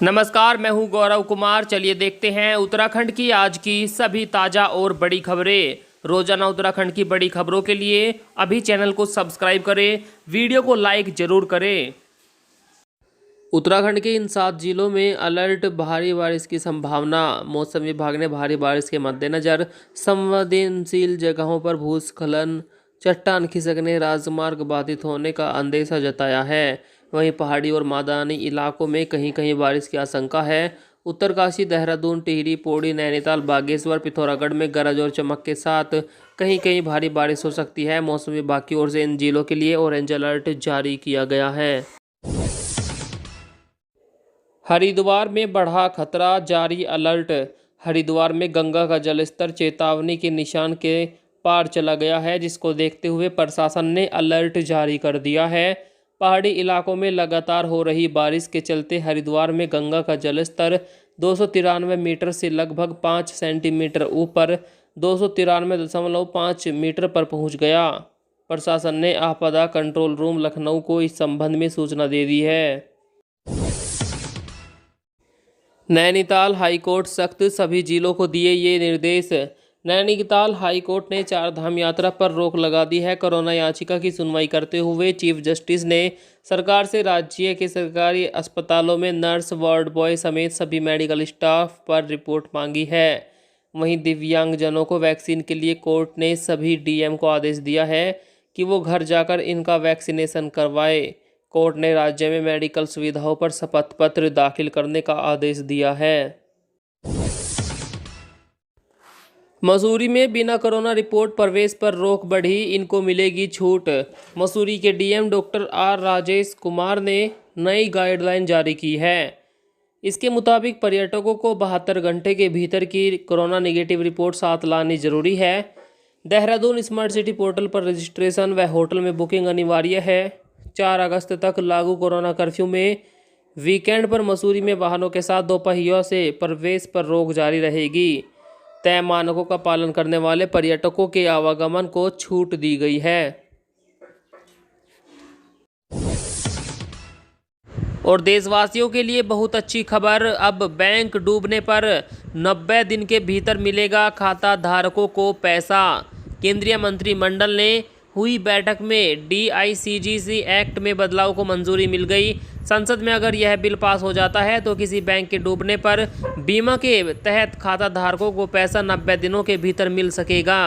नमस्कार, मैं हूं गौरव कुमार। चलिए देखते हैं उत्तराखंड की आज की सभी ताज़ा और बड़ी खबरें। रोजाना उत्तराखंड की बड़ी खबरों के लिए अभी चैनल को सब्सक्राइब करें, वीडियो को लाइक जरूर करें। उत्तराखंड के इन 7 जिलों में अलर्ट, भारी बारिश की संभावना। मौसम विभाग ने भारी बारिश के मद्देनजर संवेदनशील जगहों पर भूस्खलन, चट्टान खिसकने, राजमार्ग बाधित होने का अंदेशा जताया है। वहीं पहाड़ी और मैदानी इलाकों में कहीं कहीं बारिश की आशंका है। उत्तरकाशी, देहरादून, टिहरी, पौड़ी, नैनीताल, बागेश्वर, पिथौरागढ़ में गरज और चमक के साथ कहीं कहीं भारी बारिश हो सकती है। मौसम विभाग की ओर से इन जिलों के लिए ऑरेंज अलर्ट जारी किया गया है। हरिद्वार में बढ़ा खतरा, जारी अलर्ट। हरिद्वार में गंगा का जलस्तर चेतावनी के निशान के पार चला गया है, जिसको देखते हुए प्रशासन ने अलर्ट जारी कर दिया है। पहाड़ी इलाकों में लगातार हो रही बारिश के चलते हरिद्वार में गंगा का जलस्तर 293 मीटर से लगभग 5 सेंटीमीटर ऊपर 293.5 मीटर पर पहुंच गया। प्रशासन ने आपदा कंट्रोल रूम लखनऊ को इस संबंध में सूचना दे दी है। नैनीताल हाईकोर्ट सख्त, सभी जिलों को दिए ये निर्देश। नैनीताल हाईकोर्ट ने 4 धाम यात्रा पर रोक लगा दी है। कोरोना याचिका की सुनवाई करते हुए चीफ जस्टिस ने सरकार से राज्य के सरकारी अस्पतालों में नर्स, वार्ड बॉय समेत सभी मेडिकल स्टाफ पर रिपोर्ट मांगी है। वहीं दिव्यांगजनों को वैक्सीन के लिए कोर्ट ने सभी डीएम को आदेश दिया है कि वो घर जाकर इनका वैक्सीनेशन करवाए। कोर्ट ने राज्य में मेडिकल सुविधाओं पर शपथ पत्र दाखिल करने का आदेश दिया है। मसूरी में बिना कोरोना रिपोर्ट प्रवेश पर रोक बढ़ी, इनको मिलेगी छूट। मसूरी के DM doctor R Rajesh Kumar ने नई गाइडलाइन जारी की है। इसके मुताबिक पर्यटकों को 72 घंटे के भीतर की कोरोना नेगेटिव रिपोर्ट साथ लानी जरूरी है। देहरादून स्मार्ट सिटी पोर्टल पर रजिस्ट्रेशन व होटल में बुकिंग अनिवार्य है। 4 अगस्त तक लागू कोरोना कर्फ्यू में वीकेंड पर मसूरी में वाहनों के साथ दोपहियों से प्रवेश पर रोक जारी रहेगी। तय मानकों का पालन करने वाले पर्यटकों के आवागमन को छूट दी गई है। और देशवासियों के लिए बहुत अच्छी खबर, अब बैंक डूबने पर 90 दिन के भीतर मिलेगा खाता धारकों को पैसा। केंद्रीय मंत्रिमंडल ने हुई बैठक में DICGC एक्ट में बदलाव को मंजूरी मिल गई। संसद में अगर यह बिल पास हो जाता है तो किसी बैंक के डूबने पर बीमा के तहत खाता धारकों को पैसा 90 दिनों के भीतर मिल सकेगा।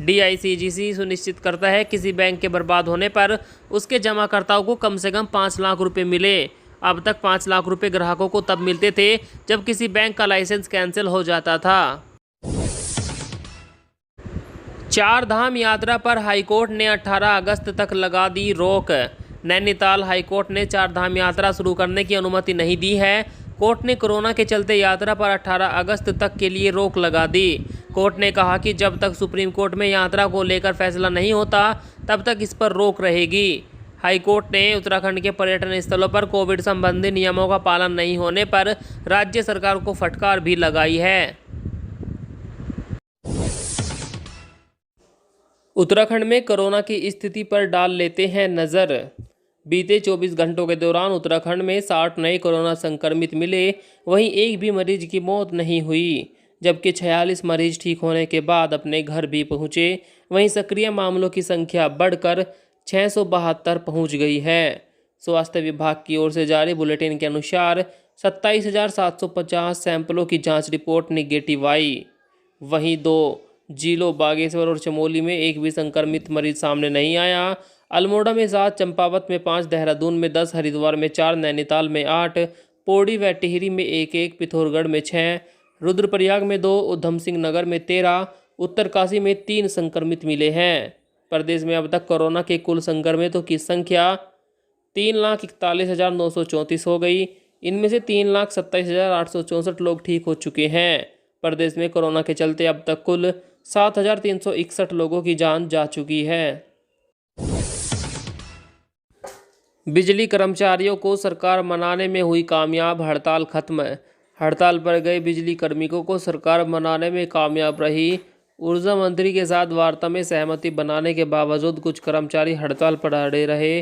DICGC सुनिश्चित करता है किसी बैंक के बर्बाद होने पर उसके जमाकर्ताओं को कम से कम 5 लाख रुपए मिले। अब तक 5 लाख रुपए ग्राहकों को तब मिलते थे जब किसी बैंक का लाइसेंस कैंसिल हो जाता था। 4 धाम यात्रा पर हाईकोर्ट ने 18 अगस्त तक लगा दी रोक। नैनीताल हाईकोर्ट ने 4 धाम यात्रा शुरू करने की अनुमति नहीं दी है। कोर्ट ने कोरोना के चलते यात्रा पर 18 अगस्त तक के लिए रोक लगा दी। कोर्ट ने कहा कि जब तक सुप्रीम कोर्ट में यात्रा को लेकर फैसला नहीं होता तब तक इस पर रोक रहेगी। हाईकोर्ट ने उत्तराखंड के पर्यटन स्थलों पर कोविड संबंधी नियमों का पालन नहीं होने पर राज्य सरकार को फटकार भी लगाई है। उत्तराखंड में कोरोना की स्थिति पर डाल लेते हैं नज़र। बीते 24 घंटों के दौरान उत्तराखंड में 60 नए कोरोना संक्रमित मिले। वहीं एक भी मरीज की मौत नहीं हुई, जबकि 46 मरीज ठीक होने के बाद अपने घर भी पहुंचे। वहीं सक्रिय मामलों की संख्या बढ़कर 672 पहुंच गई है। स्वास्थ्य विभाग की ओर से जारी बुलेटिन के अनुसार 27,750 सैंपलों की जांच रिपोर्ट निगेटिव आई। वहीं 2 जिलों बागेश्वर और चमोली में एक भी संक्रमित मरीज सामने नहीं आया। अल्मोड़ा में 7, चंपावत में 5, देहरादून में 10, हरिद्वार में 4, नैनीताल में 8, पौड़ी व टिहरी में 1-1, पिथौरागढ़ में 6, रुद्रप्रयाग में 2, उधम सिंह नगर में 13, उत्तरकाशी में 3 संक्रमित मिले हैं। प्रदेश में अब तक कोरोना के कुल संक्रमितों की संख्या 3,41,934 हो गई। इनमें से 3,27,864 लोग ठीक हो चुके हैं। प्रदेश में कोरोना के चलते अब तक कुल 7,361 लोगों की जान जा चुकी है। बिजली कर्मचारियों को सरकार मनाने में हुई कामयाब, हड़ताल खत्म। हड़ताल पर गए बिजली कार्मिकों को सरकार मनाने में कामयाब रही। ऊर्जा मंत्री के साथ वार्ता में सहमति बनाने के बावजूद कुछ कर्मचारी हड़ताल पर अड़े रहे।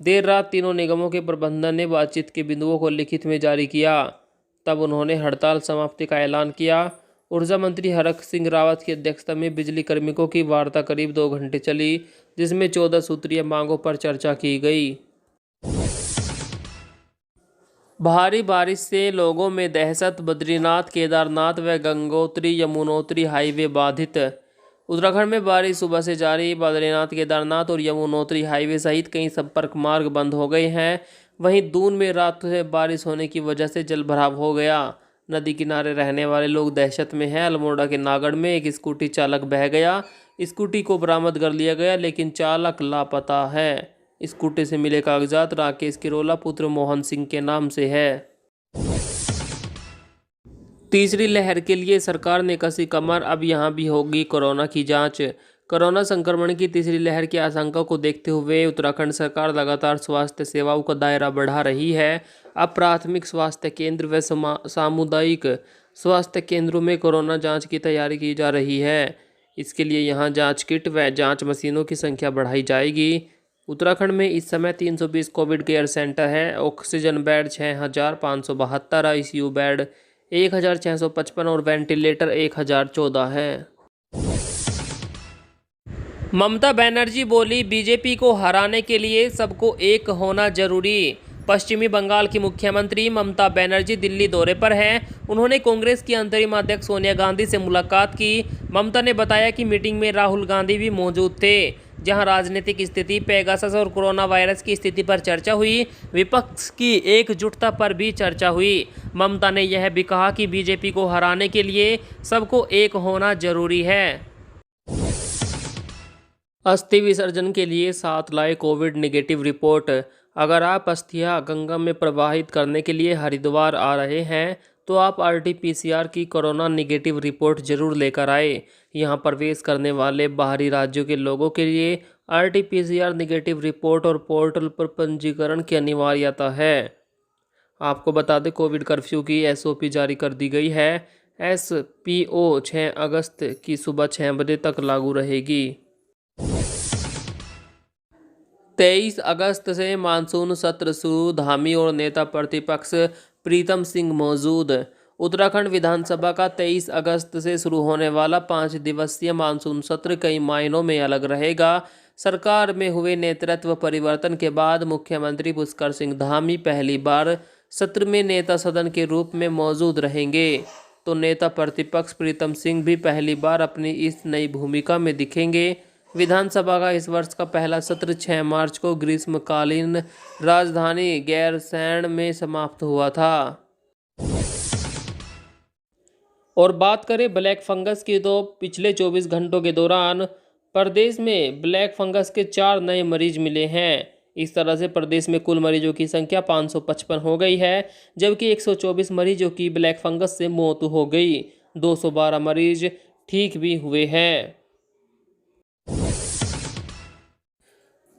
देर रात तीनों निगमों के प्रबंधन ने बातचीत के बिंदुओं को लिखित में जारी किया। तब उन्होंने हड़ताल समाप्ति का ऐलान किया। ऊर्जा मंत्री हरक सिंह रावत की अध्यक्षता में बिजली कार्मिकों की वार्ता करीब 2 घंटे चली, जिसमें 14 सूत्रीय मांगों पर चर्चा की गई। भारी बारिश से लोगों में दहशत, बद्रीनाथ, केदारनाथ व गंगोत्री यमुनोत्री हाईवे बाधित। उत्तराखंड में बारिश सुबह से जारी। बद्रीनाथ, केदारनाथ और यमुनोत्री हाईवे सहित कई संपर्क मार्ग बंद हो गए हैं। वहीं दून में रात से बारिश होने की वजह से जलभराव हो गया। नदी किनारे रहने वाले लोग दहशत में हैं। अल्मोड़ा के नागड़ में एक स्कूटी चालक बह गया। स्कूटी को बरामद कर लिया गया, लेकिन चालक लापता है। स्कूटी से मिले कागजात राकेश किरोला पुत्र मोहन सिंह के नाम से है। तीसरी लहर के लिए सरकार ने कसी कमर, अब यहां भी होगी कोरोना की जांच। कोरोना संक्रमण की तीसरी लहर की आशंका को देखते हुए उत्तराखंड सरकार लगातार स्वास्थ्य सेवाओं का दायरा बढ़ा रही है। अब प्राथमिक स्वास्थ्य केंद्र व सामुदायिक स्वास्थ्य केंद्रों में कोरोना जांच की तैयारी की जा रही है। इसके लिए यहां जांच किट व जांच मशीनों की संख्या बढ़ाई जाएगी। उत्तराखंड में इस समय 320 कोविड केयर सेंटर हैं। ऑक्सीजन बेड 6572, आईसीयू बेड 1655 और वेंटिलेटर 1014 है। ममता बनर्जी बोली, बीजेपी को हराने के लिए सबको एक होना जरूरी। पश्चिमी बंगाल की मुख्यमंत्री ममता बनर्जी दिल्ली दौरे पर हैं। उन्होंने कांग्रेस की अंतरिम अध्यक्ष सोनिया गांधी से मुलाकात की। ममता ने बताया कि मीटिंग में राहुल गांधी भी मौजूद थे, जहां राजनीतिक स्थिति, पेगासस और कोरोना वायरस की स्थिति पर चर्चा हुई। विपक्ष की एकजुटता पर भी चर्चा हुई। ममता ने यह भी कहा कि बीजेपी को हराने के लिए सबको एक होना जरूरी है। अस्थि विसर्जन के लिए साथ लाए कोविड नेगेटिव रिपोर्ट। अगर आप अस्थियां गंगा में प्रवाहित करने के लिए हरिद्वार आ रहे हैं तो आप RT-PCR की कोरोना नेगेटिव रिपोर्ट जरूर लेकर आए। यहां प्रवेश करने वाले बाहरी राज्यों के लोगों के लिए RT-PCR नेगेटिव रिपोर्ट और पोर्टल पर पंजीकरण की अनिवार्यता है। आपको बता दें, कोविड कर्फ्यू की SOP जारी कर दी गई है। SPO 6 अगस्त की सुबह 6 बजे तक लागू रहेगी। 23 अगस्त से मानसून सत्र शुरू, धामी और नेता प्रतिपक्ष प्रीतम सिंह मौजूद। उत्तराखंड विधानसभा का 23 अगस्त से शुरू होने वाला 5 दिवसीय मानसून सत्र कई मायनों में अलग रहेगा। सरकार में हुए नेतृत्व परिवर्तन के बाद मुख्यमंत्री पुष्कर सिंह धामी पहली बार सत्र में नेता सदन के रूप में मौजूद रहेंगे, तो नेता प्रतिपक्ष प्रीतम सिंह भी पहली बार अपनी इस नई भूमिका में दिखेंगे। विधानसभा का इस वर्ष का पहला सत्र 6 मार्च को ग्रीष्मकालीन राजधानी गैरसैंण में समाप्त हुआ था। और बात करें ब्लैक फंगस की, तो पिछले 24 घंटों के दौरान प्रदेश में ब्लैक फंगस के 4 नए मरीज मिले हैं। इस तरह से प्रदेश में कुल मरीजों की संख्या 555 हो गई है, जबकि 124 मरीजों की ब्लैक फंगस से मौत हो गई। 212 मरीज ठीक भी हुए हैं।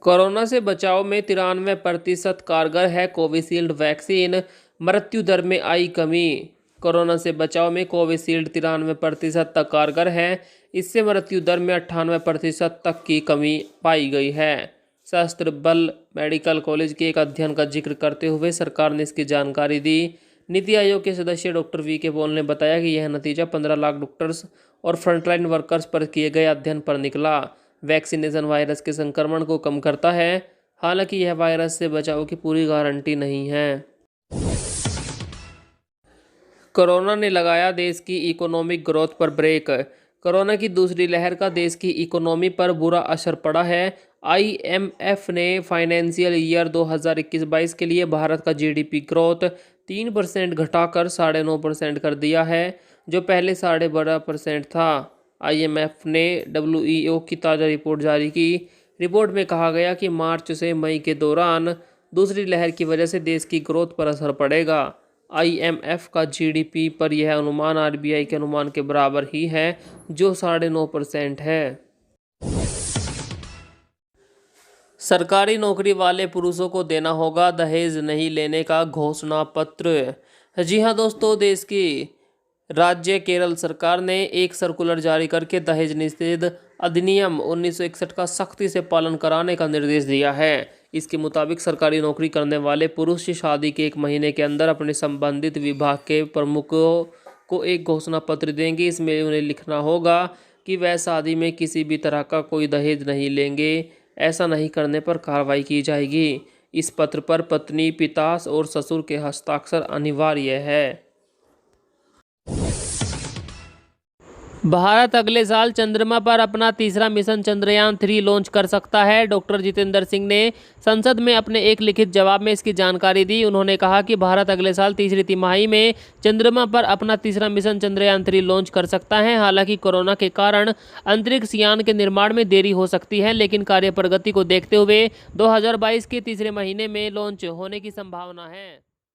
कोरोना से बचाव में 93% कारगर है कोविशील्ड वैक्सीन, मृत्यु दर में आई कमी। कोरोना से बचाव में कोविशील्ड 93% तक कारगर है। इससे मृत्यु दर में 98% तक की कमी पाई गई है। सशस्त्र बल मेडिकल कॉलेज के एक अध्ययन का जिक्र करते हुए सरकार ने इसकी जानकारी दी। नीति आयोग के सदस्य डॉक्टर VK पॉल ने बताया कि यह नतीजा 15 लाख डॉक्टर्स और फ्रंटलाइन वर्कर्स पर किए गए अध्ययन पर निकला। वैक्सीनेशन वायरस के संक्रमण को कम करता है, हालांकि यह वायरस से बचाव की पूरी गारंटी नहीं है। कोरोना ने लगाया देश की इकोनॉमिक ग्रोथ पर ब्रेक। कोरोना की दूसरी लहर का देश की इकोनॉमी पर बुरा असर पड़ा है। IMF ने फाइनेंशियल ईयर 2021-22 के लिए भारत का GDP ग्रोथ 3% घटाकर 9.5% कर दिया है, जो पहले 12.5% था। IMF ने WEO की ताज़ा रिपोर्ट जारी की। रिपोर्ट में कहा गया कि मार्च से मई के दौरान दूसरी लहर की वजह से देश की ग्रोथ पर असर पड़ेगा। IMF का GDP पर यह अनुमान RBI के अनुमान के बराबर ही है, जो 9.5% है। सरकारी नौकरी वाले पुरुषों को देना होगा दहेज नहीं लेने का घोषणा पत्र। जी हाँ दोस्तों, देश की राज्य केरल सरकार ने एक सर्कुलर जारी करके दहेज निषेध अधिनियम 1961 का सख्ती से पालन कराने का निर्देश दिया है। इसके मुताबिक सरकारी नौकरी करने वाले पुरुष शादी के 1 महीने के अंदर अपने संबंधित विभाग के प्रमुखों को एक घोषणा पत्र देंगे। इसमें उन्हें लिखना होगा कि वह शादी में किसी भी तरह का कोई दहेज नहीं लेंगे। ऐसा नहीं करने पर कार्रवाई की जाएगी। इस पत्र पर पत्नी, पिता और ससुर के हस्ताक्षर अनिवार्य है। भारत अगले साल चंद्रमा पर अपना तीसरा मिशन चंद्रयान 3 लॉन्च कर सकता है। डॉक्टर जितेंद्र सिंह ने संसद में अपने एक लिखित जवाब में इसकी जानकारी दी। उन्होंने कहा कि भारत अगले साल तीसरी तिमाही में चंद्रमा पर अपना तीसरा मिशन चंद्रयान 3 लॉन्च कर सकता है। हालांकि कोरोना के कारण अंतरिक्ष यान के निर्माण में देरी हो सकती है, लेकिन कार्य प्रगति को देखते हुए 2022 के तीसरे महीने में लॉन्च होने की संभावना है।